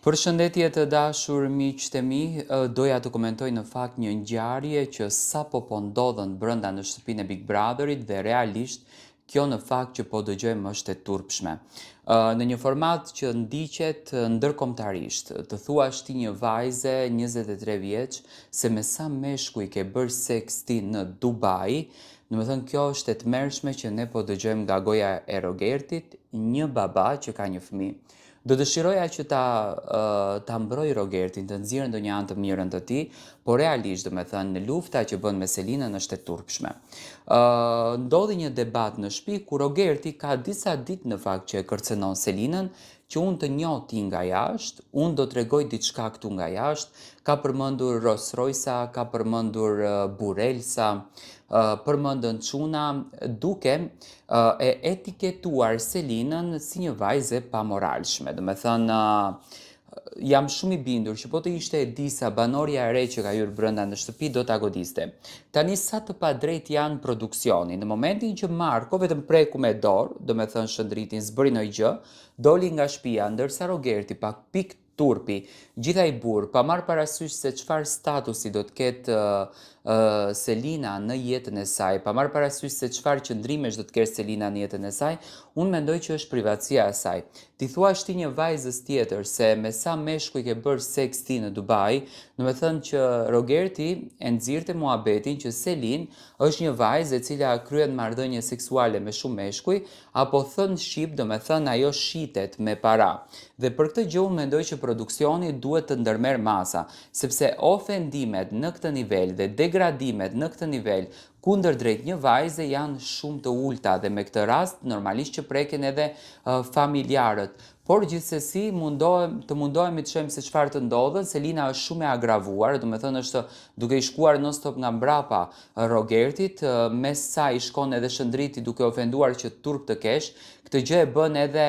Përshëndetje të dashur miqtë e mi, doja të komentoj në fakt një ngjarje që sapo po ndodhen brenda në shtëpinë e Big Brotherit dhe realisht kjo në fakt që po dëgjojmë është e turpshme. Në një format që ndiqet ndërkombëtarisht, të thuash ti një vajze 23 vjeç se me sa meshkuj ke bërë seks ti në Dubai, domethënë kjo është e tmerrshme që ne po dëgjojmë nga goja e Rogertit, një baba që ka një fëmijë. Do dëshiroja që ta mbroj Rogertin, të nxjerrë ndonjë anë të mirën të tij, por realisht domethënë lufta që bën me Selinën është e turpshme. Ndodhi një debat në shtëpi ku Rogerti ka disa ditë në fakt që e kërcënon Selinën, që unë të njoh ti nga jashtë, unë do t'rregoj diçka këtu nga jashtë, ka përmendur Rolls Royce-a, ka përmendur Burelsa, përmendën çuna, duke e etiketuar Selinën si një vajzë e pamoralshme. Domethënë, jam shumë i bindur që po të ishte e disa banorja e re që ka hyrë brenda në shtëpi do ta godiste. Tani sa të padrejt janë produksioni. Në momentin që Marko vetëm preku me dorë, domethënë shëndritin, s'bëri ndonjë gjë, doli nga shtëpia, ndërsa Rogerti pak pik turpi, gjithaj burr, pa marrë parasysh se çfarë statusi do të ketë Selina në jetën e saj, pa marrë parasysh se çfarë qëndrimesh do të ketë Selina në jetën e saj, unë mendoj që është privatësia e saj. Ti thuash ti një vajzës tjetër se me sa meshkuj ke bërë seks ti në Dubai, domethënë që Rogerti e nxirrte muhabetin që Selin është një vajzë e cila kryen marrëdhënie seksuale me shumë meshkuj, apo thënë shqip, domethënë ajo shitet me para. Dhe për këtë gjë unë mendoj që produksioni duhet të ndërmerr masa, sepse ofendimet në këtë nivel dhe degradimet në këtë nivel kundër drejt një vajze janë shumë të ulta dhe me këtë rast normalisht që preken edhe familjarët. Por gjithsesi të mundohemi të shohim se çfarë të ndodhet. Selina është shumë e agravuar, domethënë është duke i shkuar non stop nga mbrapa Rogertit, mes saj shkon edhe shëndriti duke ofenduar që turp të kesh. Këtë gjë e bën edhe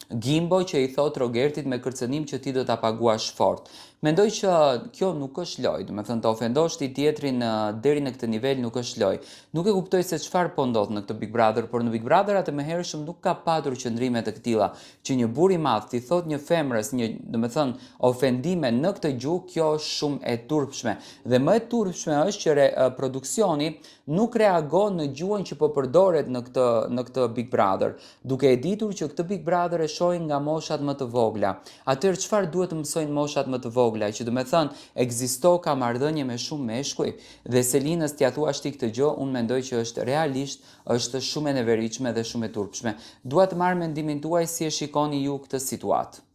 Gimbo që i thot Rogertit me kërcënim që ti do ta paguash fort. Mendoj që kjo nuk është lojë, domethënë të ofendosh ti tjetrin deri në këtë nivel nuk është lojë. Nuk e kuptoj se çfarë po ndodh në këtë Big Brother, por në Big Brother atë më hershëm nuk ka patur qëndrime të këtilla, që një burr i madh ti thot një femrës domethënë ofendime në këtë gjuhë, kjo është shumë e turpshme. Dhe më e turpshme është që produksioni nuk reagon në gjuhën që po përdoret në këtë Big Brother, duke e ditur që këtë Big Brother e shohin nga moshat më të vogla. Atëherë çfarë duhet të mësojnë moshat më të vogla, që domethënë ekzisto ka marrëdhënie me shumë meshkuj dhe Selinës t'ia thuash ti këtë gjë, unë mendoj që është realisht është shumë e neveritshme dhe shumë e turpshme. Dua të marr mendimin tuaj si e shikoni ju këtë situatë.